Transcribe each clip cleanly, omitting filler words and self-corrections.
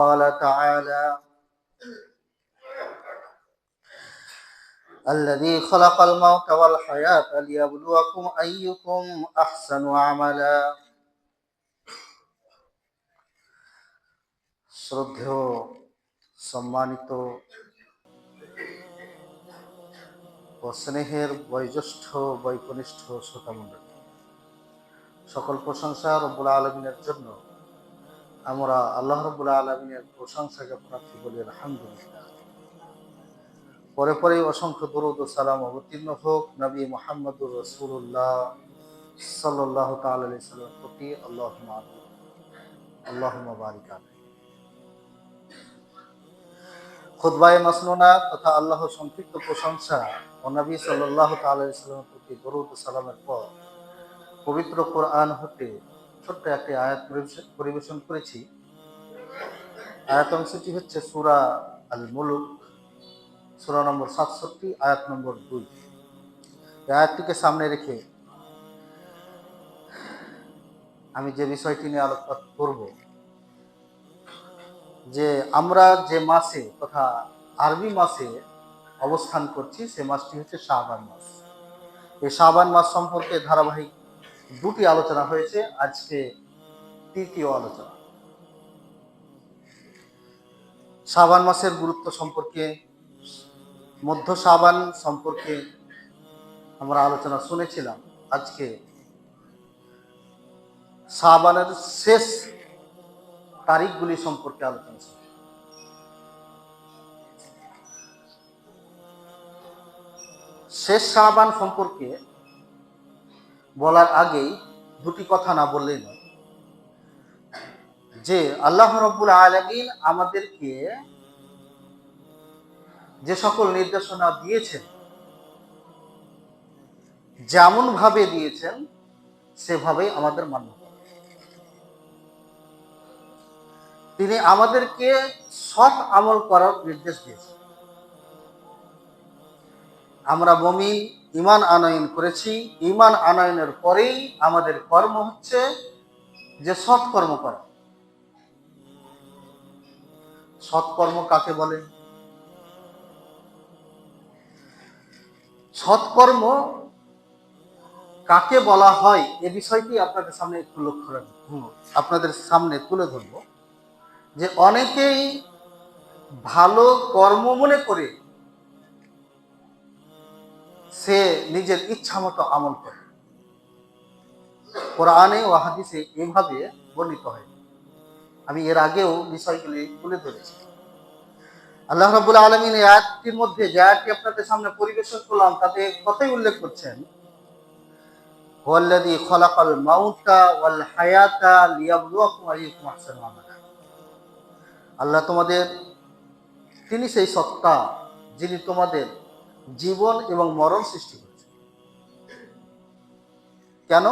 قال تعالى: الذي خلق الموت والحياة ليبلوكم أيكم أحسن عملا। শ্রদ্ধেয় সম্মানিত ও স্নেহের বয়োজ্যেষ্ঠ বৈকনিষ্ঠ শ্রোতামণ্ডলী, সকল প্রশংসা রব্বুল আলামিনের জন্য। আমরা আল্লাহ রব্বুল আলামিনের প্রশংসা জ্ঞাপনার্থী বলি আলহামদুলিল্লাহ। পরে পরে অসংখ্য দরুদ ও সালাম অবতীর্ণ হোক নবী মুহাম্মদুর রাসূলুল্লাহ সাল্লাল্লাহু তাআলা আলাইহি সাল্লামের প্রতি। আল্লাহুম্মা বারিক আলাইহি। খুতবায়ে মাসনুনা তথা আল্লাহর সংক্ষিপ্ত প্রশংসা ও নবী সাল্লাল্লাহু তাআলা আলাইহি সাল্লামের প্রতি দরুদ ও সালামের পর পবিত্র কোরআন হতে ছোট্ট একটি আয়াত পরিবেশন করেছি। আয়াত অংশটি হচ্ছে সূরা আল মুলক, সূরা নম্বর 67, আয়াত নম্বর 2। এই আয়াতটিকে সামনে রেখে আমি যে বিষয়টি নিয়ে আলোকপাত করব, যে আমরা যে মাসে তথা আরবি মাসে অবস্থান করছি সে মাসটি হচ্ছে শাবান মাস। এই শাবান মাস সম্পর্কে ধারাবাহিক দুটি আলোচনা হয়েছে, আজকে তৃতীয় আলোচনা। শাবান মাসের গুরুত্ব সম্পর্কে, মধ্য শাবান সম্পর্কে আমরা আলোচনা শুনেছিলাম। আজকে শাবানের শেষ তারিখগুলি সম্পর্কে আলোচনা শুনব। শেষ শাবান সম্পর্কে বলার আগেই দুটি কথা না বললেই নয়, যে আল্লাহ রাব্বুল আলামিন আমাদেরকে যে সকল নির্দেশনা দিয়েছেন, যেমন ভাবে দিয়েছেন সেভাবেই আমাদের মান্য করতে। তিনি আমাদেরকে সৎ আমল করার নির্দেশ দিয়েছেন। আমরা মুমিন, ঈমান আনয়ন করেছি। ঈমান আনয়নের পরেই আমাদের কর্ম হচ্ছে যে সৎ কর্ম করা। সৎকর্ম কাকে বলে? সৎকর্ম কাকে বলা হয় এ বিষয়টি আপনাদের সামনে একটু লক্ষ্য রাখবো, আপনাদের সামনে তুলে ধরব। যে অনেকেই ভালো কর্ম মনে করে সে নিজের ইচ্ছা মতো আমল করে। কোরআনে ও হাদিসে এইভাবে বর্ণিত হয়। আমি এর আগেও বিষয়গুলি তুলে ধরেছি। আল্লাহ রাব্বুল আলামিন এই আয়াতটির মধ্যে যে আয়াতটি আপনাদের সামনে পরিবেশন করলাম তাতে কথাই উল্লেখ করছেন, ওয়াল্লাযী খালাকাল মাউতা ওয়াল হায়াতা লিয়াবলুয়াকুম আইয়ুকুম আহসানু আমালা। আল্লাহ তিনি সেই সত্তা যিনি তোমাদের জীবন এবং মরণ সৃষ্টি করেছেন। কেন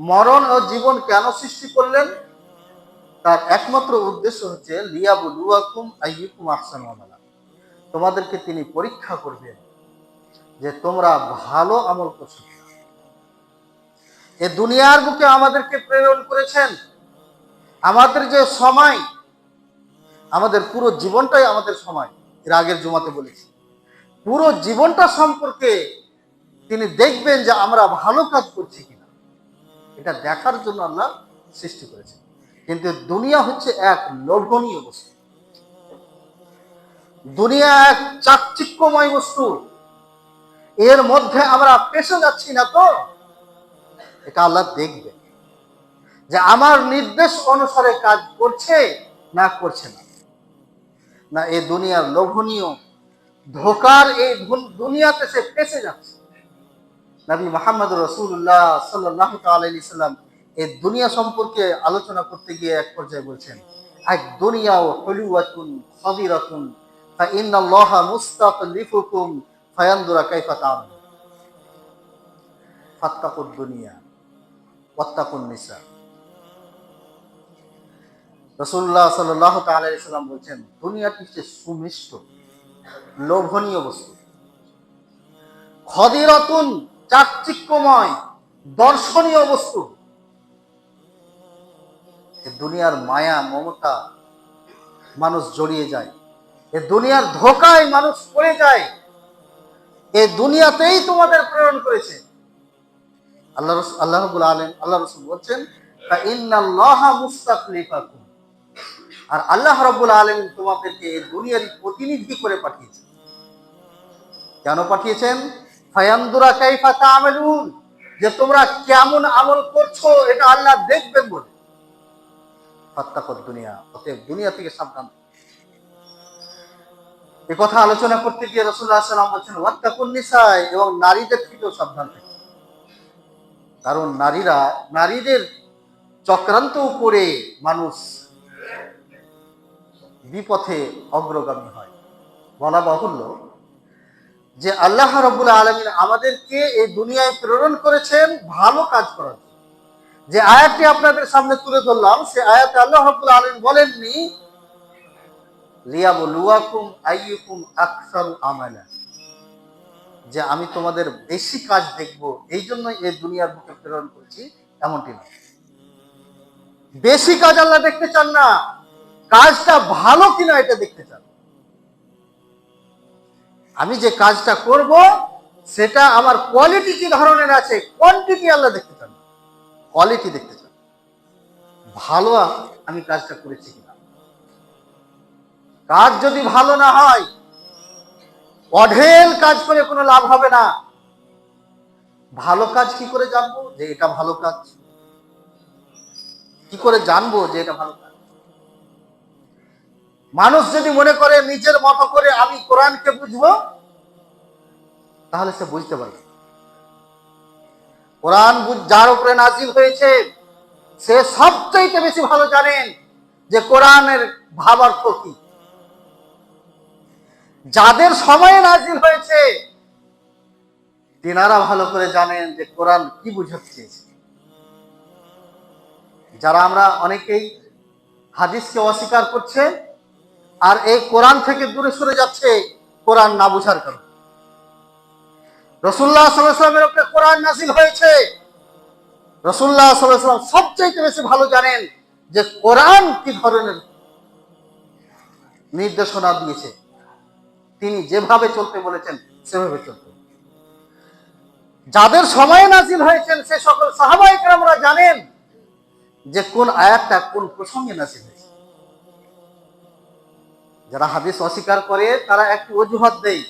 মরণ ও জীবন কেন সৃষ্টি করলেন? তার একমাত্র উদ্দেশ্য হচ্ছে লিয়াবলুয়াকুম আইয়ুকুম আহসানু আমালা। তোমাদেরকে তিনি পরীক্ষা করবেন যে তোমরা ভালো আমল করছো। এ দুনিয়ার বুকে আমাদেরকে প্রেরণ করেছেন। আমাদের যে সময়, আমাদের পুরো জীবনটাই আমাদের সময়। এর আগের জুমাতে বলেছি, পুরো জীবনটা সম্পর্কে তিনি দেখবেন যে আমরা ভালো কাজ করছি কিনা, এটা দেখার জন্য আল্লাহ সৃষ্টি করেছেন। কিন্তু দুনিয়া হচ্ছে এক লোভনীয় বস্তু, দুনিয়া এক চাকচিক্যময় বস্তু। এর মধ্যে আমরা পেশে যাচ্ছি না তো, এটা আল্লাহ দেখবে যে আমার নির্দেশ অনুসারে কাজ করছে না করছে না। না এই দুনিয়ার লোভনীয় ধোকার এই দুনিয়াতে সে ফেসে যাচ্ছে। নবী মুহাম্মদুর রাসূলুল্লাহ সাল্লাল্লাহু তাআলা আলাইহি সাল্লাম এই দুনিয়া সম্পর্কে আলোচনা করতে গিয়ে এক পর্যায়ে বলছেন, আক দুনিয়া হুলুওয়াতুন খাদিরাতুন ফা ইন্নাল্লাহা মুস্তাখলিফুকুম ফায়ানজুরা কাইফা তা'মালুন ফাত্তাকুদ দুনিয়া ওয়াত্তাকুন নিসা। রাসূলুল্লাহ সাল্লাল্লাহু তাআলা আলাইহি সাল্লাম বলছেন, দুনিয়াটি হচ্ছে সুমিষ্ট লোভনীয় বস্তু, খাদিরাতুন চাকচিক্যময় দর্শনীয় বস্তু। দুনিয়ার মায়া মমতা মানুষ জড়িয়ে যায়, এ দুনিয়ার ধোকায় মানুষ পড়ে যায়। এ দুনিয়াতেই তোমাদের প্রেরণ করেছে। আল্লাহ রাব্বুল আলামিন, আল্লাহ রাসূল বলছেন, ইন্নাল্লাহা মুস্তাখলিফাকুম, আর আল্লাহ রাব্বুল আলামিন তোমাদেরকে এই দুনিয়ারই প্রতিনিধি করে পাঠিয়েছেন। কেন পাঠিয়েছেন? ফায়ানদুরা কাইফা তা'মালুন, যে তোমরা কেমন আমল করছো এটা আল্লাহ দেখবেন বলে। ফাত্তাকুদ দুনিয়া, অতএব দুনিয়া থেকে সাবধান। এই কথা আলোচনা করতে গিয়ে রাসূলুল্লাহ সাল্লাল্লাহু আলাইহি ওয়াসাল্লাম বলেছেন ওয়াত্তাকুন নিসা, এবং নারীদের থেকেও সাবধান থাকো, কারণ নারীদের চক্রান্ত করে মানুষ বিপথে অগ্রগামী হয়। বলা বাহুল্য যে আল্লাহ রাব্বুল আলামিন আমাদেরকে এই দুনিয়ায় প্রেরণ করেছেন ভালো কাজ করার জন্য। যে আয়াতটি আপনাদের সামনে তুলে ধরলাম, সে আয়াতে আল্লাহ রাব্বুল আলামিন বলেননি লিয়াবলুয়াকুম আইয়ুকুম আকসারু আমালা, যে আমি তোমাদের বেশি কাজ দেখব এই জন্যই এই দুনিয়ার বুকে প্রেরণ করেছি, এমনটি না। বেশি কাজ আল্লাহ দেখতে চান না, কাজটা ভালো কিনা এটা দেখতে চান। আমি যে কাজটা করব সেটা আমার কোয়ালিটি কি ধরনের আছে, কোয়ান্টিটি আল্লাহ দেখতে চান, কোয়ালিটি দেখতে চান, ভালো আমি কাজটা করেছি কিনা। কাজ যদি ভালো না হয়, অঢেল কাজ করে কোনো লাভ হবে না। ভালো কাজ কি করে জানবো যে এটা ভালো কাজ? কি করে জানবো যে এটা ভালো কাজ? মানুষ যদি মনে করে নিজের মতো করে আমি কোরআনকে বুঝবো, তাহলে সে বুঝতে পারবে। কোরআন যার উপরে নাজিল হয়েছে সে সবচাইতে বেশি ভালো জানেন যে কোরআনের ভাবার্থ কি। যাদের সময়ে নাজিল হয়েছে তিনারা ভালো করে জানেন যে কোরআন কি বুঝাতে চেয়েছে। যারা আমরা অনেকেই হাদিসকে অস্বীকার করছে আর এই কোরআন থেকে দূরে সরে যাচ্ছে কোরআন না বুঝার কারণে। রাসূলুল্লাহ সাল্লাল্লাহু আলাইহি ওয়াসাল্লামের উপরে কোরআন নাযিল হয়েছে, রাসূলুল্লাহ সাল্লাল্লাহু আলাইহি ওয়াসাল্লাম সবচেয়ে বেশি ভালো জানেন যে কোরআন কি ধরনের নির্দেশনা দিয়েছে, তিনি যেভাবে চলতে বলেছেন সেভাবে চলতে। যাদের সময়ে নাযিল হয়েছেন সে সকল সাহাবায়ে কেরামরা জানেন যে কোন আয়াতটা কোন প্রসঙ্গে নাযিল হয়েছে। যারা হাদিস অস্বীকার করে তারা একটি অজুহাত দেয়।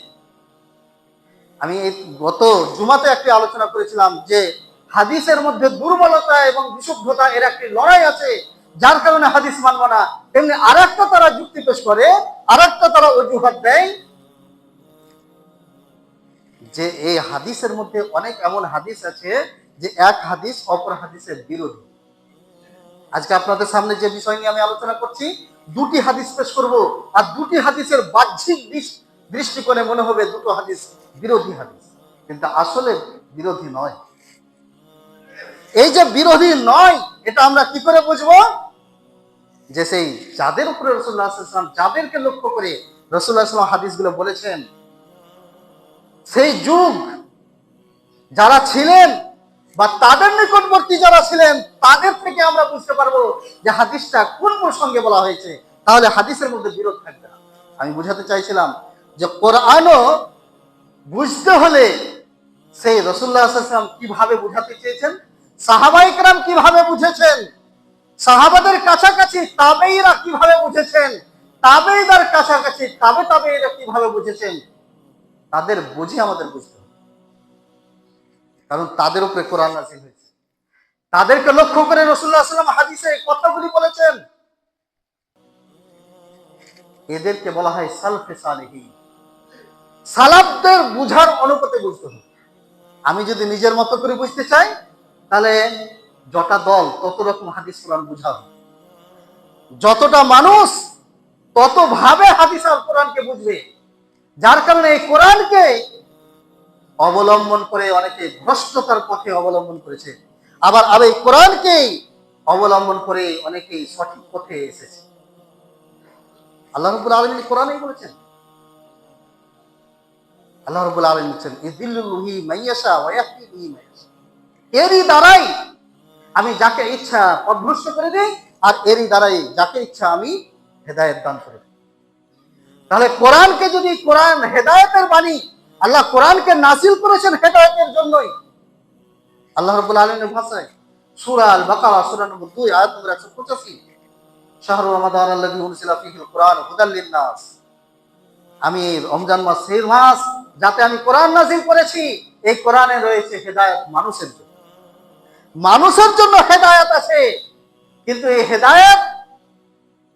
আমি গত জুমাতে একটি আলোচনা করেছিলাম যে হাদিসের মধ্যে দুর্বলতা এবং বিশুদ্ধতা এর একটি লড়াই আছে, যার কারণে হাদিস মানব না। তেমনি আরেকটা তারা যুক্তি পেশ করে, আরেকটা তারা অজুহাত দেয় যে এই হাদিসের মধ্যে অনেক এমন হাদিস আছে যে এক হাদিস অপর হাদিসের বিরোধী। আজকে আপনাদের সামনে যে বিষয় নিয়ে আমি আলোচনা করছি, দুটি হাদিস পেশ করব, আর দুটি হাদিসের বাহ্যিক দৃষ্টিকোণে মনে হবে দুটো হাদিস বিরোধী হাদিস, কিন্তু আসলে বিরোধী নয়। এই যে বিরোধী নয় এটা আমরা কি করে বুঝবো? যে সেই যাদের উপরে রাসূলুল্লাহ সাল্লাল্লাহু আলাইহি ওয়াসাল্লাম যাদেরকে লক্ষ্য করে রাসূলুল্লাহ সাল্লাল্লাহু আলাইহি ওয়াসাল্লাম হাদিসগুলো বলেছেন, সেই যুগ যারা ছিলেন বা তাদের নিকটবর্তী যারা ছিলেন তাদের থেকে আমরা বুঝতে পারবো যে হাদিসটা কোন প্রসঙ্গে বলা হয়েছে, তাহলে হাদিসের মধ্যে বিরোধ থাকবে না। আমি বুঝাতে চাইছিলাম যে কোরআনও বুঝতে হলে সেই রাসূলুল্লাহ সাল্লাল্লাহু আলাইহি ওয়াসাল্লাম কিভাবে বুঝাতে চেয়েছেন, সাহাবায়ে কেরাম কিভাবে বুঝেছেন, সাহাবাদের কাছাকাছি তাবেঈরা কিভাবে বুঝেছেন, তাবেঈদের কাছাকাছি তাবেঈরা কিভাবে বুঝেছেন, তাদের বুঝে আমাদের বুঝতে হবে। কারণ তাদের উপরে কোরআন নাযিল হয়েছে, তাদেরকে লক্ষ্য করে রাসূলুল্লাহ সাল্লাল্লাহু আলাইহি ওয়াসাল্লাম হাদিসে এই কথাগুলি বলেছেন। এদেরকে বলা হয় সালফে সালেহীন। সালাফদের বুঝার অনুপাতে বুঝতে হবে। আমি যদি নিজের মতো করে বুঝতে চাই তাহলে যটা দল তত রকম হাদিস কোরআন বুঝাবে, যতটা মানুষ তত ভাবে হাদিস আর কোরআনকে বুঝবে। যার কারণে এই কোরআনকে অবলম্বন করে অনেকে ভ্রষ্টতার পথে অবলম্বন করেছে, আবার এই কোরআনকেই অবলম্বন করে অনেকেই সঠিক পথে এসেছে। আল্লাহ রাব্বুল আলামিন কোরআনেই বলেছেন, আল্লাহ রাব্বুল আলামিন বলেছেন ইযিল্লুহি মাইয়াশা ওয়া ইয়াহদি বিহি মাইয়াশা, এরই দ্বারাই আমি যাকে ইচ্ছা পথভ্রষ্ট করে দেই, আর এরই দ্বারাই যাকে ইচ্ছা আমি হেদায়েত দান করে। তাহলে কোরআনকে যদি কোরআন হেদায়েতের বাণী, আল্লাহ কোরআনকে নাযিল করেছেন হেদায়েতের জন্যই। আল্লাহ রাব্বুল আলামিনের ভাষায় সূরা আল বাকারা সূরা নম্বর 2 আয়াত নম্বর 185, শাহরু রমাদান আল্লাযী উনজিলা ফীহিল কুরআন হুদাল লিন-নাস, আমি রমজান মাস সেই মাস যাতে আমি কোরআন নাযিল করেছি, এই কোরআনে রয়েছে হেদায়েত মানুষের জন্য। মানুষের জন্য হেদায়েত আছে, কিন্তু এই হেদায়েত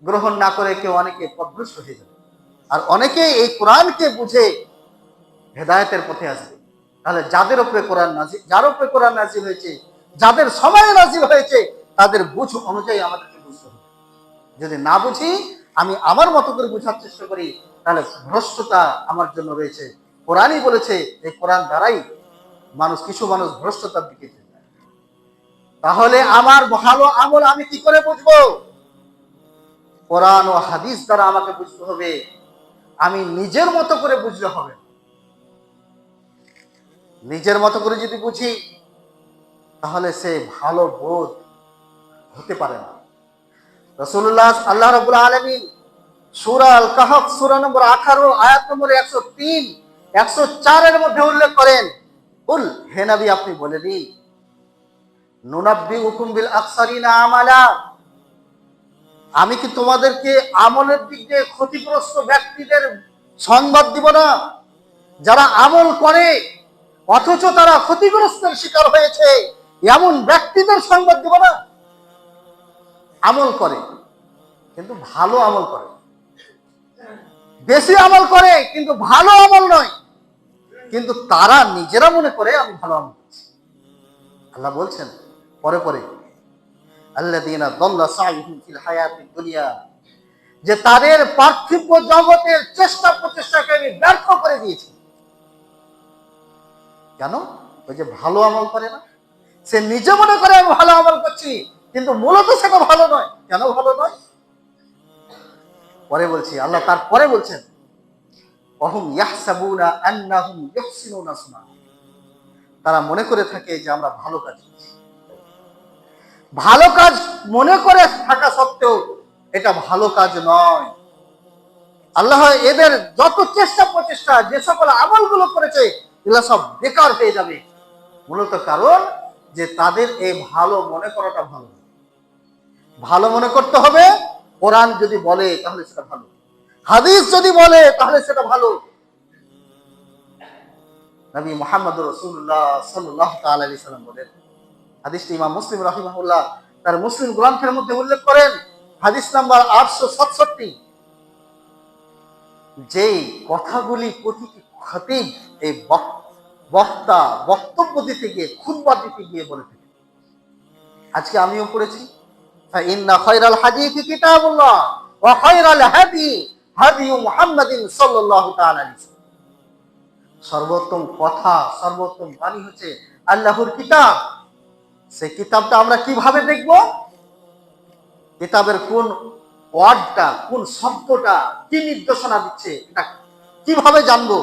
গ্রহণ না করে কেউ অনেকে পথভ্রষ্ট হয়ে যাবে, আর অনেকে এই কোরআনকে বুঝে হেদায়েতের পথে আসবে। তাহলে যাদের উপরে কোরআন নাযিল, যার উপরে কোরআন নাযিল হয়েছে, যাদের সময়ে নাযিল হয়েছে, তাদের বুঝ অনুযায়ী আমাদেরকে বুঝতে হবে। যদি না বুঝি, আমি আমার মতো করে বুঝার চেষ্টা করি, তাহলে ভ্রষ্টতা আমার জন্য রয়েছে। কোরআনই বলেছে, এই কোরআন দ্বারাই কিছু মানুষ ভ্রষ্টতার দিকে যায়। তাহলে আমার ভালো আমল আমি কি করে বুঝবো? কোরআন ও হাদিস দ্বারা আমাকে বুঝতে হবে। আমি নিজের মতো করে বুঝলে হবে। নিজের মতো করে যদি বুঝি, তাহলে সে ভালো বোধ হতে পারে না। রাসূলুল্লাহ আল্লাহ রাব্বুল আলামিন সূরা আল কাহফ সূরা নম্বর 18 আয়াত নম্বর 103 104 এর মধ্যে উল্লেখ করেন, কুল, হে নবী আপনি বলে দিন, নুনাব্বিউকুম বিল আকসারিনা আমালা, আমি কি তোমাদেরকে আমলের দিক দিয়ে ক্ষতিগ্রস্ত ব্যক্তিদের সংবাদ দিব না? যারা আমল করে অথচ তারা ক্ষতিগ্রস্তের শিকার হয়েছে, এমন ব্যক্তিদের সংবাদ দিব না? আমল করে কিন্তু ভালো আমল করে, বেশি আমল করে কিন্তু ভালো আমল নয়, কিন্তু তারা নিজেরা মনে করে আমি ভালো আমল করছি। আল্লাহ বলছেন পরে পরে, আল্লাযীনা দাল্লা সাইহুম ফিল হায়াতিদ দুনিয়া, যে তাদের পার্থিব জগতের চেষ্টা প্রচেষ্টাকে আমি ব্যর্থ করে দিয়েছি। কেন? ওই যে ভালো আমল করে না, সে নিজে মনে করে আমি ভালো আমল করছি, কিন্তু মূলত সেটা ভালো নয়। কেন ভালো নয়? পরে বলছি, আল্লাহ তারপরে বলছেন, ওয়াহুম ইয়াহসাবুনা আন্নাহুম ইহসিনুনা সুনা, তারা মনে করে থাকে যে আমরা ভালো কাজ করছি। ভালো কাজ মনে করে থাকা সত্ত্বেও এটা ভালো কাজ নয়। আল্লাহ এদের যত চেষ্টা প্রচেষ্টা, যে সকল আমলগুলো করেছে, এগুলো সব বেকার হয়ে যাবে। মূলত কারণ যে তাদের এই ভালো মনে করাটা ভালো। ভালো মনে করতে হবে, কোরআন যদি বলে তাহলে সেটা ভালো, হাদিস যদি বলে তাহলে সেটা ভালো। নবী মুহাম্মদুর রাসূলুল্লাহ সাল্লাল্লাহু তাআলা আলাইহি সাল্লাম বলেন, হাদিসটি ইমাম মুসলিম রাহিমাহুল্লাহ তার মুসলিম গ্রন্থের মধ্যে উল্লেখ করেন, হাদিস নাম্বার 867, যে কথাগুলি প্রতিটি খতিব এই বক্তা বক্তব্য দিতে গিয়ে, খুতবা দিতে গিয়ে বলে থাকে। আজকে আমিও পড়েছি, ফাইন্না খায়রাল হাদিসি কিতাবুল্লাহ ওয়া খায়রাল হাদি হাদি মুহাম্মাদিন সাল্লাল্লাহু তাআলা আলাইহি ওয়াসাল্লাম, সর্বোত্তম কথা, সর্বোত্তম বাণী হচ্ছে আল্লাহর কিতাব। সেই কিতাবটা আমরা কিভাবে দেখব? কিতাবের কোন ওয়ার্ডটা, কোন শব্দটা কি নির্দেশনা দিচ্ছে, এটা কিভাবে জানবো?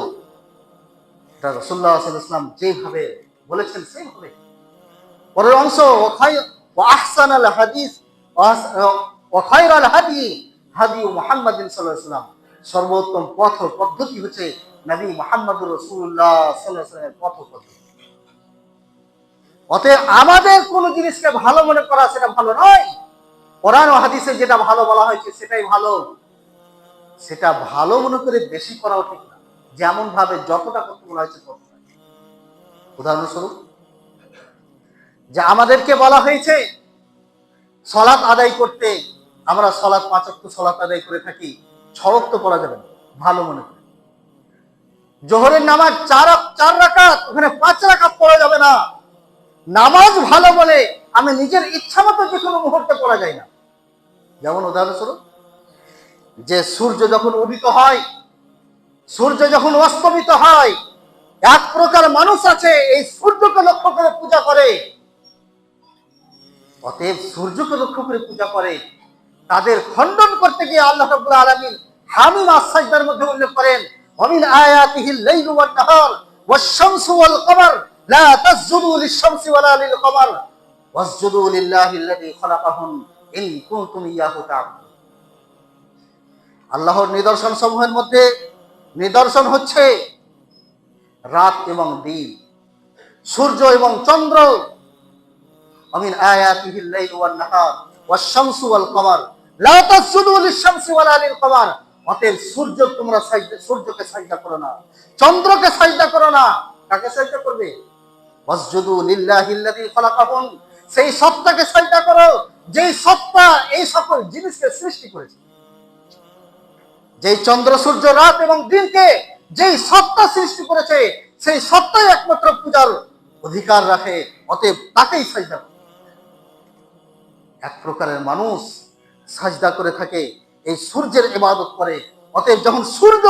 এটা রাসূলুল্লাহ সাল্লাল্লাহু আলাইহি ওয়াসাল্লাম যেভাবে বলেছেন সেইভাবে। পরের অংশ, ওয়া আহসানাল হাদিস ওয়া খায়রাল হাদি হাদি মুহাম্মাদিন সাল্লাল্লাহু আলাইহি ওয়াসাল্লাম, সর্বোত্তম পথ পদ্ধতি হচ্ছে নবী মুহাম্মদুর রাসূলুল্লাহ সাল্লাল্লাহু আলাইহি ওয়াসাল্লামের পথ পদ্ধতি। অতএব আমাদের কোন জিনিসকে ভালো মনে করা সেটা ভালো নয়। কোরআন ও হাদিসে যেটা ভালো বলা হয়েছে সেটাই ভালো, সেটা ভালো মনে করে বেশি করাও ঠিক না। যেমন ভাবে যতটা করতে বলা হয়েছে ততটা। উদাহরণস্বরূপ, যে আমাদেরকে বলা হয়েছে সালাত আদায় করতে, আমরা সালাত 5 ওয়াক্ত সালাত আদায় করে থাকি, 6 ওয়াক্ত পড়া যাবে না ভালো মনে করে। জোহরের নামাজ 4 রাকাত, ওখানে 5 রাকাত পড়া যাবে না। নামাজ ভালো বলে আমি নিজের ইচ্ছা মতো যে কোনো মুহূর্তে পড়া যায় না। যেমন উদাহরণস্বরূপ, যে সূর্য যখন উদিত হয়, সূর্য যখন অস্তমিত হয়, এক প্রকার মানুষ আছে এই সূর্যকে লক্ষ্য করে পূজা করে। অতএব সূর্যকে লক্ষ্য করে পূজা করে, তাদের খণ্ডন করতে গিয়ে আল্লাহ রাব্বুল আলামিন হামিম আস-সাজদার মধ্যে উল্লেখ করেন, ওয়ামিন আয়াতিহিল লাইলু ওয়ান নাহার ওয়াশ-শামসু ওয়াল কমার লা তাসজুদু লিশ-শামসি ওয়ালা লিল কমার ওয়াসজুদু লিল্লাহিল্লাযী খালাকাহুম ইন কুনতুম ইয়াহু তা'বুদুন। আল্লাহর নিদর্শন সমূহের মধ্যে নিদর্শন হচ্ছে রাত এবং দিন, সূর্য এবং চন্দ্র। আমিন আয়াতিহিল লাইল ওয়ান নাহার ওয়াশ শামসু ওয়াল কমার লা তাসজুদু লিশ-শামসি ওয়ালা লিল-কমার। অতএব সূর্যকে সাজদা করো না, চন্দ্রকে সাজদা করো না। কাকে সাজদা করবে? ওয়াসজুদু লিল্লাহিল্লাযী খালাকাহুন, সেই সত্তাকে সাজদা করো যেই সত্তা এই সকল জিনিসকে সৃষ্টি করেছে। যেই চন্দ্র সূর্য রাত এবং দিনকে যেই সত্তা সৃষ্টি করেছে, সেই সত্তাই একমাত্র পূজার অধিকার রাখে। অতএব তাকেই সাজদা করো। এক প্রকারের মানুষ সাজদা করে থাকে, এই সূর্যের ইবাদত করে। অতএব যখন সূর্য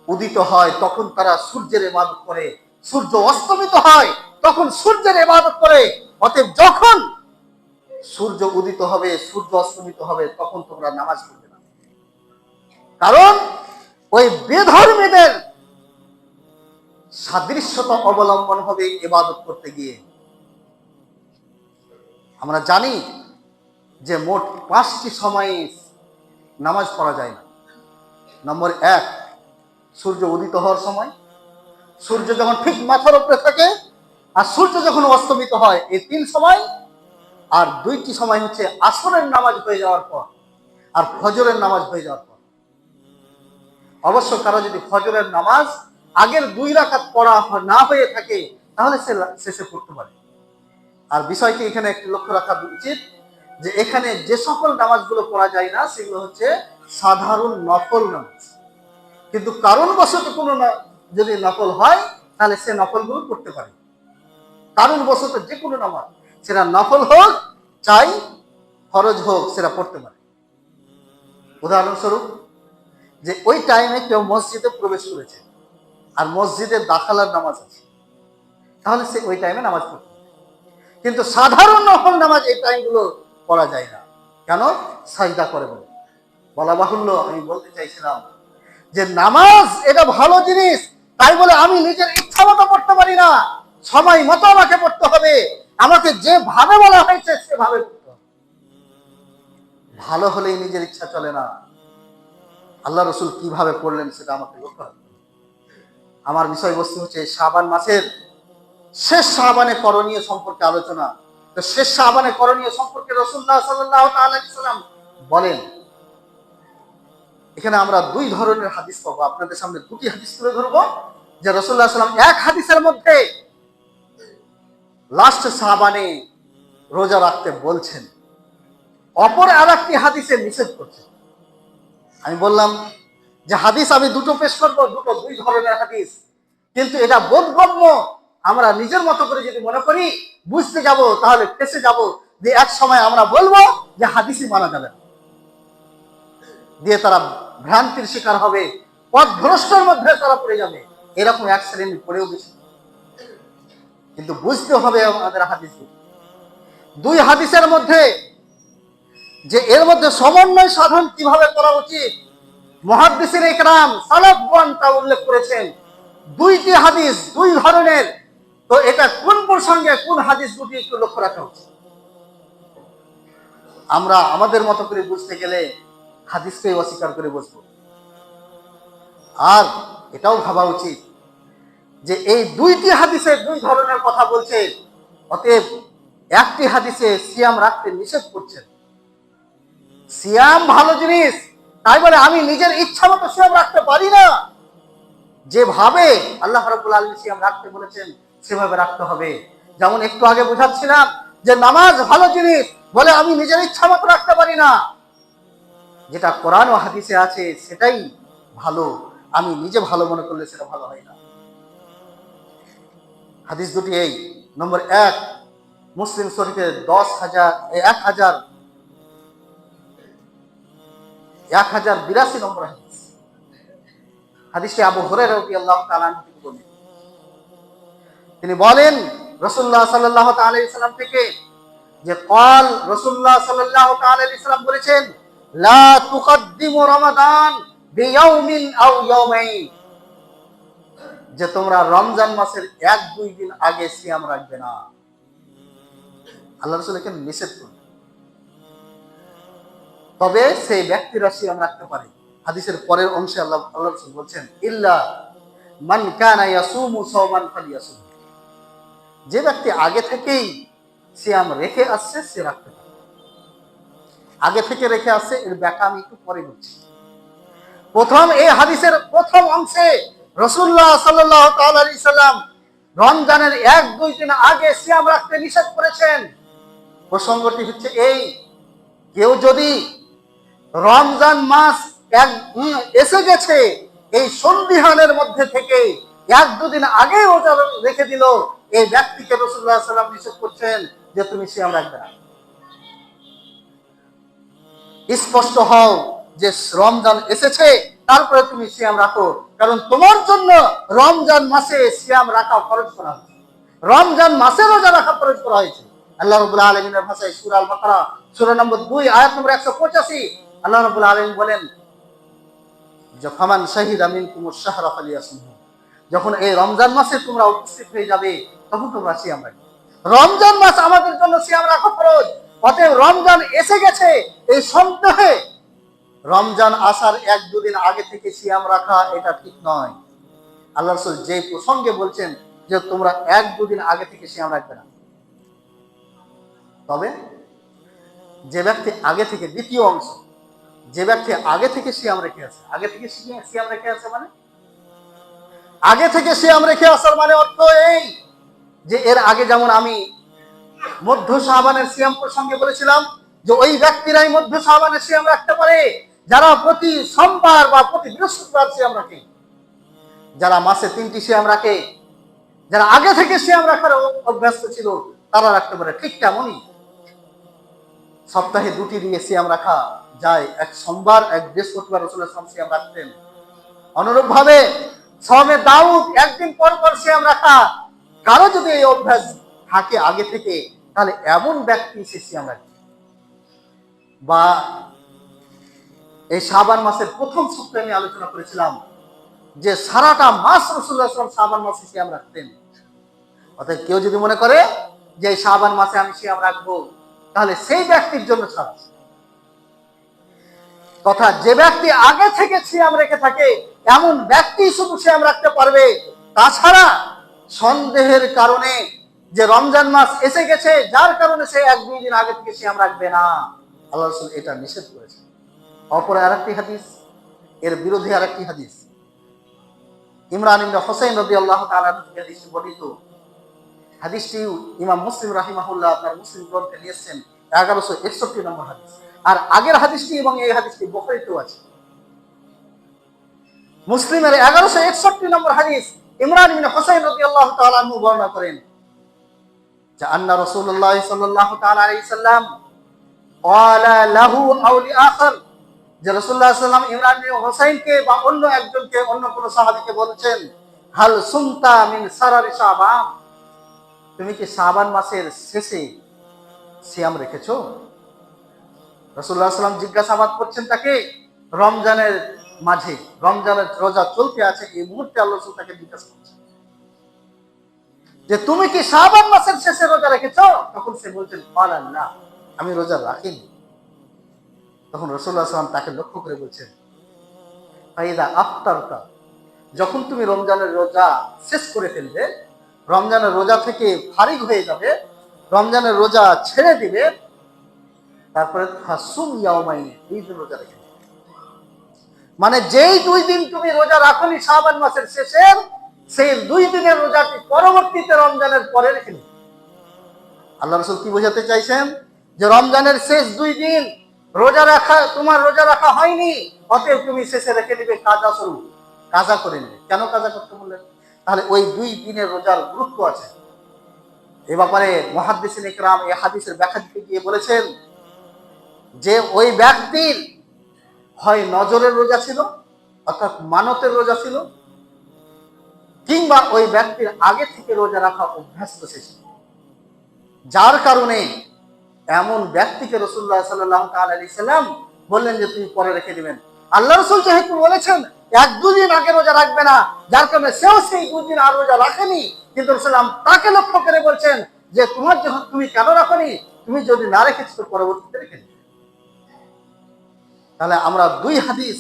উদিত হয় তখন তারা সূর্যের ইবাদত করে, সূর্য অস্তমিত হয় তখন সূর্যের ইবাদত করে। অতএব যখন সূর্য উদিত হবে, সূর্য অস্তমিত হবে, তখন তোমরা নামাজ পড়বে না। কারণ ওই বেধর্মীদের সাদৃশ্যতা অবলম্বন হবে ইবাদত করতে গিয়ে। আমরা জানি যে মোট 5টি সময়ে নামাজ পড়া যায় না। নম্বর 1, সূর্য উদিত হওয়ার সময়, সূর্য যখন ঠিক মাথার উপরে থাকে, আর সূর্য যখন অস্তমিত হয়, এই 3 সময়। আর 2টি সময় হচ্ছে আসরের নামাজ হয়ে যাওয়ার পর আর ফজরের নামাজ হয়ে যাওয়ার পর। অবশ্য কারো যদি ফজরের নামাজ আগের 2 রাকাত পড়া না হয়ে থাকে তাহলে সে শেষে পড়তে পারে। আর বিষয়টি এখানে একটু লক্ষ্য রাখা উচিত যে এখানে যে সকল নামাজগুলো পড়া যায় না সেগুলো হচ্ছে সাধারণ নফল নামাজ। কিন্তু কারণবশত কোনো যদি নফল হয় তাহলে সে নফলগুলো পড়তে পারে। কারণবশত যে কোনো নামাজ, সেটা নফল হোক চাই ফরজ হোক, সেটা পড়তে পারে। উদাহরণস্বরূপ, যে ওই টাইমে কেউ মসজিদে প্রবেশ করেছে আর মসজিদে দাখালার নামাজ আছে, তাহলে সে ওই টাইমে নামাজ পড়তে পারে। কিন্তু সাধারণ নফল নামাজ এই টাইমগুলো পড়া যায় না। কেন? সাজদা করে বলে। বলা বাহুল্য, আমি বলতে চাইছিলাম যে নামাজ এটা ভালো জিনিস, তাই বলে আমি নিজের ইচ্ছা মতো পড়তে পারি না। সময় মতো আমাকে পড়তে হবে, আমাকে যেভাবে বলা হয়েছে সেভাবে পড়তে হবে। ভালো হলেই নিজের ইচ্ছা চলে না। আল্লাহ রসুল কিভাবে পড়লেন সেটা আমাকে লক্ষ্য রাখতে হবে। আমার বিষয়বস্তু হচ্ছে শাবান মাসের শেষ শাবানে করণীয় সম্পর্কে আলোচনা। তো শেষ শাবানে করণীয় সম্পর্কে রাসূলুল্লাহ সাল্লাল্লাহু আলাইহি ওয়াসাল্লাম বলেন। এখানে আমরা 2 ধরনের হাদিস পাবো। আপনাদের সামনে 2টি হাদিস তুলে ধরবো যে রাসূলুল্লাহ সাল্লাল্লাহু আলাইহি ওয়াসাল্লাম এক হাদিসের মধ্যে লাস্ট শাবানে রোজা রাখতে বলছেন, অপর আরেকটি হাদিসে নিষেধ করছেন। আমি বললাম যে হাদিস আমি 2টো পেশ করবো, 2 ধরনের হাদিস, কিন্তু এটা বোধগম্য। আমরা নিজের মতো করে যদি মনে করি বুঝতে যাব, তাহলে ফেসে যাব যে এক সময় আমরা বলবো যে হাদিসই মানা যাবে না, দিয়ে তারা ভ্রান্তির শিকার হবে, পথভ্রষ্টের মধ্যে তারা পড়ে যাবে। এরকম এক শ্রেণী পড়েও গেছে। কিন্তু বুঝতে হবে আমাদের হাদিস 2 হাদিসের মধ্যে যে এর মধ্যে সমন্বয় সাধন কিভাবে করা উচিত, মুহাদ্দিসিন ইকরাম সালাফগণ তা উল্লেখ করেছেন। 2টি হাদিস 2 ধরনের। তো এটা কোন প্রসঙ্গে কোন হাদিস দুটি একটু লক্ষ্য রাখা উচিত। আমরা আমাদের মতো করে বুঝতে গেলে হাদিসকে অস্বীকার করে বসবো। আর এটাও ভাবা উচিত যে এই 2টি হাদিসে 2 ধরনের কথা বলছে। অতএব একটি হাদিসে সিয়াম রাখতে নিষেধ করছেন। সিয়াম ভালো জিনিস, তাই বলে আমি নিজের ইচ্ছা মতো সিয়াম রাখতে পারি না। যেভাবে আল্লাহ রাব্বুল আলামিন সিয়াম রাখতে বলেছেন সেভাবে রাখতে হবে। যেমন একটু আগে বোঝাচ্ছিলাম যে নামাজ ভালো জিনিস বলে আমি নিজের ইচ্ছা মতো রাখতে পারি না। যেটা কোরআন ও হাদিসে আছে সেটাই ভালো, আমি নিজে ভালো মনে করলে সেটা ভালো হয় না। হাদিস দুটি এই। নম্বর 1, মুসলিম শরীফের 1082 নম্বর হাদিস। হাদিসটি আবু হুরায়রা রাদিয়াল্লাহু তাআলা আনহু থেকে বর্ণিত। তিনি বলেন রাসূলুল্লাহ সাল্লাল্লাহু আলাইহি ওয়াসাল্লাম থেকে যে قال রাসূলুল্লাহ সাল্লাল্লাহু আলাইহি ওয়াসাল্লাম বলেছেন, লা তুকদ্দিমু রমাদান বিয়াউমিন আও ইয়াউমাইন, যে তোমরা রমজান মাসের 1-2 দিন আগে সিয়াম রাখবে না। আল্লাহ রাসূল এখানে নিষেধ করলেন। তবে সেই ব্যক্তিরা সিয়াম রাখতে পারে। হাদিসের পরের অংশে আল্লাহ রাসূল বলছেন, ইল্লা মান কানা ইয়াসুমু সাওমান ফালিয়াসুম, যে ব্যক্তি আগে থেকেই সিয়াম রেখে আসছে সে রাখতে পারে। আগে থেকে রেখে আসছে, এর ব্যাখ্যা আমি একটু পরে বলছি। প্রথম এই হাদিসের প্রথম অংশে রাসূলুল্লাহ সাল্লাল্লাহু তাআলা আলাইহি সাল্লাম রমজানের 1-2 দিন আগে সিয়াম রাখতে নিষেধ করেছেন। প্রসঙ্গটি হচ্ছে এই, কেউ যদি রমজান মাস এসে গেছে এই সন্ধিহানের মধ্যে থেকে 1-2 দিন আগে রোজা রেখে দিল, এই ব্যক্তিকে রাসূলুল্লাহ সাল্লাল্লাহু আলাইহি ওয়াসাল্লাম নিষেধ করছেন যে তুমি সিয়াম রাখবে না। স্পষ্ট হও যে রমজান এসেছে, তারপরে তুমি সিয়াম রাখো, কারণ তোমার জন্য রমজান মাসে সিয়াম রাখা ফরজ করা হয়েছে, রমজান মাসে রোজা রাখা ফরজ করা হয়েছে। আল্লাহ রাব্বুল আলামিনের ভাষায় সূরা আল বাকারা সূরা নম্বর 2 আয়াত নম্বর 185 আল্লাহ রাব্বুল আলামিন বলেন যে ফামান শাহিদা মিনকুমুশ শাহরা ফালিয়াসুমহু, যখন এই রমজান মাসে তোমরা উপস্থিত হয়ে যাবে তখন তোমরা সিয়াম রাখবে। রমজান মাস আমাদের জন্য সিয়াম রাখা ফরজ। অতএব রমজান এসে গেছে এই সন্দেহে রমজান আসার 1-2 দিন আগে থেকে সিয়াম রাখা এটা ঠিক নয়। আল্লাহ রাসূল যে প্রসঙ্গে বলছেন যে তোমরা 1-2 দিন আগে থেকে সিয়াম রাখবে না, তবে যে ব্যক্তি আগে থেকে, দ্বিতীয় অংশ, যে ব্যক্তি আগে থেকে সিয়াম রেখে আছে, আগে থেকে সিয়াম রেখে আছে মানে আগে থেকে সিয়াম রেখে আসার মানে অর্থ এই যে এর আগে যেমন আমি মধ্য শাবানের সিয়াম প্রসঙ্গে বলেছিলাম যে ওই ব্যক্তিরাই মধ্য শাবানের সিয়াম রাখতে পারে যারা প্রতি সোমবার বা প্রতি বৃহস্পতিবার সিয়াম রাখে, যারা মাসে 3টি সিয়াম রাখে, যারা আগে থেকে সিয়াম রাখার অভ্যস্ত ছিল তারা রাখতে পারে। ঠিক তেমনই সপ্তাহে 2টি দিয়ে সিয়াম রাখা যায়, এক সোমবার এক বৃহস্পতিবার রাসূলুল্লাহ সাল্লাল্লাহু আলাইহি ওয়াসাল্লাম সিয়াম রাখতেন। অনুরূপ ভাবে সওমে দাউদ একদিন পর পর সিয়াম রাখা, কারো যদি এই অভ্যাস থাকে আগে থেকে, তাহলে এমন ব্যক্তি সে সিয়াম রাখে। বা এই শাবান মাসের প্রথম সপ্তাহে আমি আলোচনা করেছিলাম যে সারাটা মাস রাসূলুল্লাহ সাল্লাল্লাহু আলাইহি ওয়াসাল্লাম শাবান মাসে সিয়াম রাখতেন। অর্থাৎ কেউ যদি মনে করে যে এই শাবান মাসে আমি সিয়াম রাখবো, তাহলে সেই ব্যক্তির জন্য ছাড় আছে। তথা যে ব্যক্তি আগে থেকে সিয়াম রেখে থাকে এমন ব্যক্তি শুধু সিয়াম রাখতে পারবে। তাছাড়া সন্দেহের কারণে যে রমজান মাস এসে গেছে যার কারণে সে 1-2 দিন আগে থেকে সিয়াম রাখবে না, আল্লাহ রাসূল এটা নিষেধ করেছেন। অপর আরেকটি হাদিস, এর বিরোধী আরেকটি হাদিস, ইমরান ইবনে হুসাইন রাদিয়াল্লাহু তাআলা থেকে হাদিসটি বর্ণিত। হাদিসটি ইমাম মুসলিম রাহিমাহুল্লাহ আপনার মুসলিম গ্রন্থে নিয়েছেন 1161 নম্বর হাদিস। আর আগের হাদিসটি এবং এই হাদিসটি বুখারীতেও আছে। মুসলিমের 1161 নম্বর হাদিস ইমরান ইবনে হুসাইন রাদিয়াল্লাহু তাআলা আনহু বর্ণনা করেন যে আন্না রাসূলুল্লাহ সাল্লাল্লাহু তাআলা আলাইহি সাল্লাম ক্বালা লাহু আও লিআখার, যে রাসূলুল্লাহ সাল্লাল্লাহু আলাইহি সাল্লাম ইমরান ইবনে হুসাইনকে বা অন্য একজনকে, অন্য কোন সাহাবীকে বলেছেন, হাল সুমতা মিন সারারি শাবান, তুমি কি শাবান মাসের শেষে সিয়াম রেখেছো? রাসূলুল্লাহ সাল্লাল্লাহু আলাইহি সাল্লাম জিজ্ঞাসাবাদ করছেন তাকে রমজানের মাঝে, রমজানের রোজা চলতে আছে এই মুহূর্তে আল্লাহ রাসূল তাকে জিজ্ঞাসা করছেন যে তুমি কি শাবান মাসের শেষে রোজা রেখেছো? তখন সে বলছেন ক্বালা না, আমি রোজা রাখিনি। তখন রাসূলুল্লাহ সাল্লাল্লাহু আলাইহি ওয়াসাল্লাম তাকে লক্ষ্য করে বলছেন ফাইদা আফতারতা, যখন তুমি রমজানের রোজা শেষ করে ফেলবে, রমজানের রোজা থেকে ফারিগ হয়ে যাবে, রমজানের রোজা ছেড়ে দিবে, তারপরে ফাসুম ইয়াউমাইন, 2 দিন রোজা রেখে, মানে যেই 2 দিন তুমি রোজা রাখনি শাবান মাসের শেষের, সেই 2 দিনের রোজাটি পরবর্তীতে রমজানের পরে রেখে নিবে। আল্লাহ রাসূল কি বোঝাতে চাইছেন যে রমজানের শেষ 2 দিন রোজা রাখা, তোমার রোজা রাখা হয়নি, অতএব তুমি শেষে রেখে দিবে কাজা স্বরূপ, কাজা করে নেবে। কেন কাজা করতে বললেন? তাহলে ওই 2 দিনের রোজার গুরুত্ব আছে। এ ব্যাপারে মুহাদ্দিসিন ইকরাম এই হাদিসের ব্যাখ্যা দিতে গিয়ে বলেছেন যে ওই ব্যক্তির হয় নজরের রোজা ছিল, অর্থাৎ মানতের রোজা ছিল, কিংবা ওই ব্যক্তির আগে থেকে রোজা রাখা অভ্যস্ত ছিল, যার কারণে এমন ব্যক্তিকে রাসূলুল্লাহ সাল্লাল্লাহু তাআলা আলাইহি সাল্লাম বললেন যে তুমি পরে রেখে দিবেন। আল্লাহ রাসূল যেহেতু বলেছেন 1-2 দিন আগে রোজা রাখবে না, যার কারণে সেও সেই 2 দিন আর রোজা রাখেনি, কিন্তু রাসূলুল্লাহ তাকে লক্ষ্য করে বলছেন যে তোমার যখন, তুমি কেন রাখনি, তুমি যদি না রেখেছো তো পরবর্তীতে রেখে দিবে। তাহলে আমরা দুই হাদিস,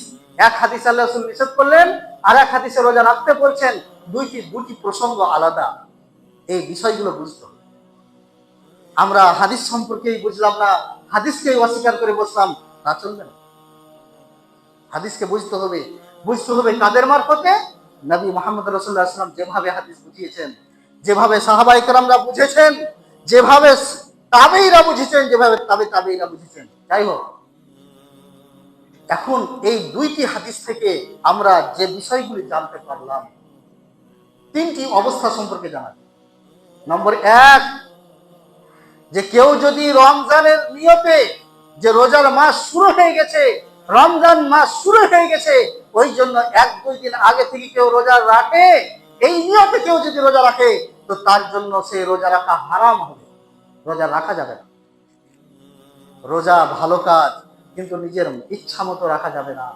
এক হাদিস আল্লাহ রাসূল নিষেধ করলেন, আর এক হাদিসে রোজা রাখতে বলছেন, দুটি প্রসঙ্গ আলাদা। এই বিষয়গুলো বুঝতে হবে। আমরা হাদিস সম্পর্কেই বুঝলাম না, হাদিসকেই অস্বীকার করে বসলাম, তা চলবে না। হাদিসকে বুঝতে হবে। বুঝতে হবে কাদের মারফতে? নবী মুহাম্মদ রাসূলুল্লাহ সাল্লাল্লাহু আলাইহি ওয়াসাল্লাম যেভাবে হাদিস বুঝিয়েছেন, যেভাবে সাহাবায়ে কেরামরা বুঝেছেন, যেভাবে তাবেঈরা বুঝেছেন, যেভাবে তাবেঈরা বুঝেছেন। যাই হোক, এখন এই দুইটি হাদিস থেকে আমরা যে বিষয়গুলি জানতে পারলাম, তিনটি অবস্থা সম্পর্কে জানা। নম্বর এক, যে কেউ যদি রমজানের নিয়তে, যে রোজার মাস শুরু হয়ে গেছে, রমজান মাস শুরু হয়ে গেছে, ওই জন্য 1-2 দিন আগে থেকে কেউ রোজা রাখে, এই নিয়তে কেউ যদি রোজা রাখে, তো তার জন্য সে রোজা রাখা হারাম হবে, রোজা রাখা যাবে না। রোজা ভালো কাজ, কিন্তু নিজের ইচ্ছা মতো রাখা যাবে না,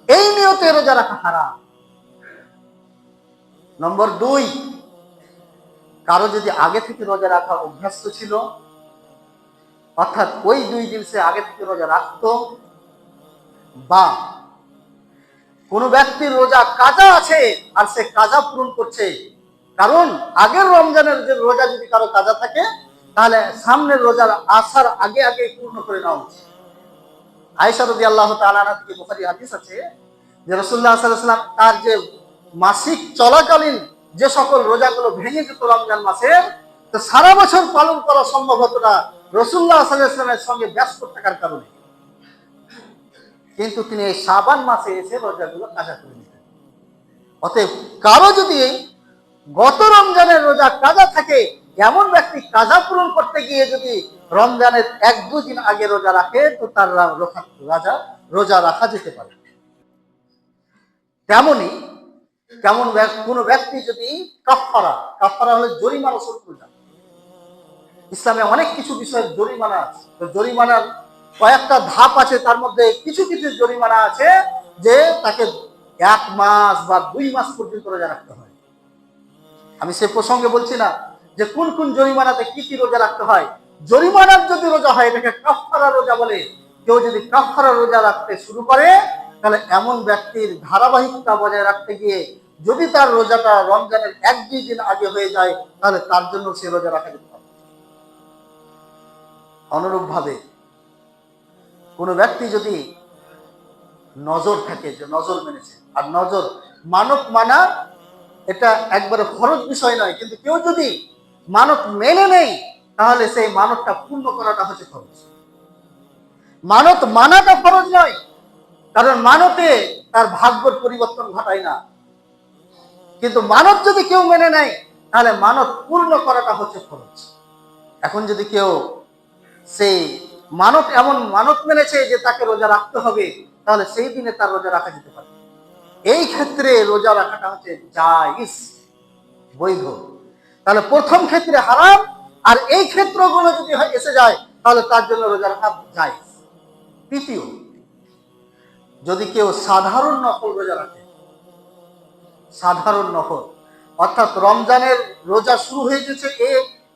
এই নিয়তে রোজা রাখা হারাম। নম্বর 2, কারো যদি আগে থেকে রোজা রাখা অভ্যস্ত ছিল, অর্থাৎ ওই 2 দিন সে আগে থেকে রোজা রাখতো, বা কোনো ব্যক্তির রোজা কাজা আছে আর সে কাজা পূরণ করছে, কারণ আগের রমজানের যে রোজা যদি কারো কাজা থাকে, তাহলে সামনের রোজার আসার আগে আগে পূর্ণ করে নেওয়া উচিত। আয়েশা রাদিয়াল্লাহু তাআলা আনহা থেকে বুখারী হাদিস আছে যে রাসূলুল্লাহ সাল্লাল্লাহু আলাইহি ওয়াসাল্লাম তার যে মাসিক চলাকালীন যে সকল রোজাগুলো ভেঙে যেত রমজান মাসে, তো সারা বছর পালন করা সম্ভব হতো না রাসূলুল্লাহ সাল্লাল্লাহু আলাইহি ওয়াসাল্লামের সঙ্গে ব্যস্ত থাকার কারণে, কিন্তু তিনি এই শাবান মাসে এসে রোজাগুলো কাজা করে নিতেন। অতএব কারো যদি গত রমজানের রোজা কাজা থাকে, এমন ব্যক্তি কাজা পূরণ করতে গিয়ে যদি রমজানের 1-2 দিন আগে রোজা রাখে, তো তার রোজা রাখা যেতে পারে। তেমনি কোন ব্যক্তি যদি কাফারা হলে জরিমানা স্বরূপ রোজা। ইসলামে অনেক কিছু বিষয়ের জরিমানা আছে, তো জরিমানার কয়েকটা ধাপ আছে, তার মধ্যে কিছু কিছু জরিমানা আছে যে তাকে 1 মাস বা 2 মাস পর্যন্ত রোজা রাখতে হয়। আমি সে প্রসঙ্গে বলছি না যে কোন কোন জরিমানাতে কি কি রোজা রাখতে হয়। জরিমানার যদি রোজা হয়, এটাকে কাফারা রোজা বলে। কেউ যদি কাফারা রোজা রাখতে শুরু করে, তাহলে এমন ব্যক্তির ধারাবাহিকতা বজায় রাখতে গিয়ে যদি তার রোজাটা রমজানের 1-2 দিন আগে হয়ে যায়, তাহলে তার জন্য সে রোজা রাখা যেতে পারে। অনুরূপ ভাবে কোন ব্যক্তি যদি নজর থাকে, যে নজর মেনেছে, আর নজর মানত মানা এটা একবারে ফরজ বিষয় নয়, কিন্তু কেউ যদি মানত মেনে নেই, তাহলে সেই মানতটা পূর্ণ করাটা হচ্ছে ফরজ। মানত মানাটা ফরজ নয়, কারণ মানতে তার ভাগ্যের পরিবর্তন ঘটায় না, কিন্তু মানত যদি কেউ মেনে নেয়, তাহলে মানত পূর্ণ করাটা হচ্ছে ফরজ। এখন যদি কেউ সেই এমন মানত মেনেছে যে তাকে রোজা রাখতে হবে, তাহলে সেই দিনে তার রোজা রাখা যেতে পারে। এই ক্ষেত্রে রোজা রাখাটা হচ্ছে জায়েজ, বৈধ। তাহলে প্রথম ক্ষেত্রে হারাম, আর এই ক্ষেত্রগুলো যদি এসে যায়, তাহলে তার জন্য রোজা রাখা জায়েজ। তৃতীয়, যদি কেউ সাধারণ নফল রোজা রাখে, সাধারণ নফল, অর্থাৎ রমজানের রোজা শুরু হয়ে গেছে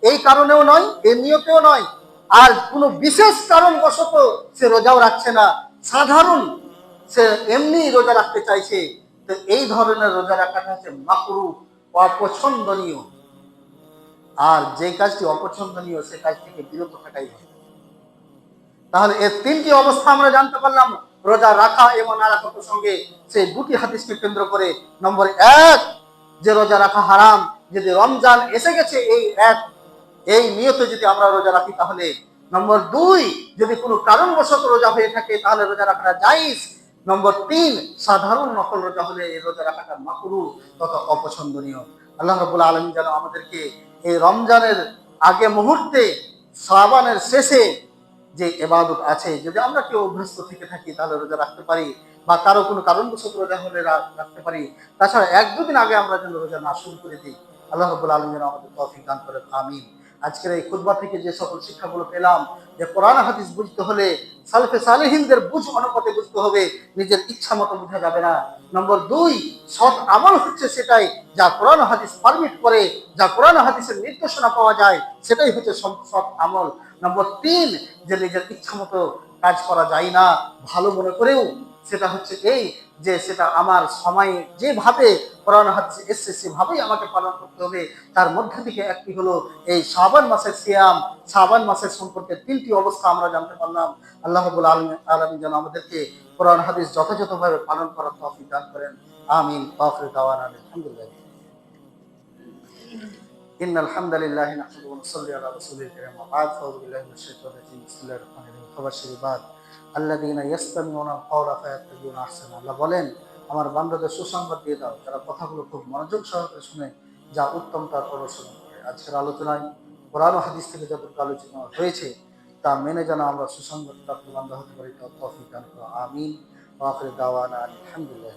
এই কারণেও নয়, এই নিয়তেও নয়, আর কোনো বিশেষ কারণবশত সে রোজাও রাখছে না, সাধারণ সে এমনি রোজা রাখতে চাইছে, তো এই ধরনের রোজা রাখাটা হচ্ছে মাকরুহ, অপছন্দনীয়। আর যে কাজটি অপছন্দনীয়, সে কাজ থেকে বিরত থাকাই ভালো। তাহলে এর 3টি অবস্থা আমরা জানতে পারলাম রোজা রাখা এবং না রাখা প্রসঙ্গে, সেই 2টি হাদিসকে কেন্দ্র করে। নম্বর 1, যে রোজা রাখা হারাম, যদি রমজান এসে গেছে এই নিয়তে যদি আমরা রোজা রাখি, তাহলে। নম্বর 2, যদি কোনো কারণবশত রোজা হয়ে থাকে, তাহলে রোজা রাখাটা জায়েজ। নম্বর 3, সাধারণ নফল রোজা হলে এই রোজা রাখাটা মাকরুহ তথা অপছন্দনীয়। আল্লাহ রাব্বুল আলামিন যেন আমাদেরকে এই রমজানের আগে মুহূর্তে, শাবানের শেষে যে ইবাদত আছে, যদি আমরা কেউ অভ্যস্ত থেকে থাকি, তাহলে রোজা রাখতে পারি, বা কারো কোনো কারণবশত রোজা হলে রাখতে পারি। তাছাড়া 1-2 দিন আগে আমরা যেন রোজা না শুরু করে দিই। আল্লাহ রাব্বুল আলামিন যেন আমাদের তৌফিক দান করেন, আমিন। আজকের এই খুতবা থেকে যে সকল শিক্ষাগুলো পেলাম, যে কোরআন হাদিস বুঝতে হলে সালফে সালেহিনদের বুঝ অনুপাতে বুঝতে হবে, নিজের ইচ্ছা মতো বোঝা যাবে না। নম্বর 2, সৎ আমল হচ্ছে সেটাই যা কোরআন হাদিস পারমিট করে, যা কোরআন হাদিসের নির্দেশনা পাওয়া যায়, সেটাই হচ্ছে সৎ আমল। নম্বর 3, যে নিজের ইচ্ছা মতো কাজ করা যায় না ভালো মনে করেও, সেটা হচ্ছে এই যে সেটা আমার সময় যেভাবে কোরআন হাদিসে এসেছে সেভাবেই আমাকে পালন করতে হবে। তার মধ্যে থেকে একটি হলো এই শাবান মাসের সিয়াম। শাবান মাসের সম্পর্কে 3টি অবস্থা আমরা জানতে পারলাম। আল্লাহ রাব্বুল আলামিন যেন আমাদেরকে কোরআন হাদিস যথাযথভাবে পালন করার তৌফিক দান করেন। আমিন। ওয়া আখিরু দাওয়ানা আলহামদুলিল্লাহ। ইন্নাল হামদালিল্লাহি নাহমাদুহু ওয়া নুসাল্লি আলা রাসূলিল কারীম ওয়া বা'দ। আউযু বিল্লাহি মিনাশ শাইতানির রাজীম। বিসমিল্লাহির রহমানির রহিম। ফাবাশশির ইবাদ আল্লাযীনা ইয়াসতামিউনা আল-কাওলা ফায়াত্তাবিউনা আহসানা। আল্লাহ বলেন, আমার বান্দাদের সুসংবাদ দিয়ে দাও যারা কথাগুলো খুব মনোযোগ সহকারে শুনে যা উত্তম তার অনুসরণ করে। আজকের আলোচনায় কোরআন ও হাদিস থেকে যতটুকু আলোচনা হয়েছে তা মেনে যেন আমরা সুসংবাদ প্রাপ্ত বান্দা হতে পারি, তৌফিক দান করো। আমিন। ওয়া আখিরু দাওয়ানা আলহামদুলিল্লাহ।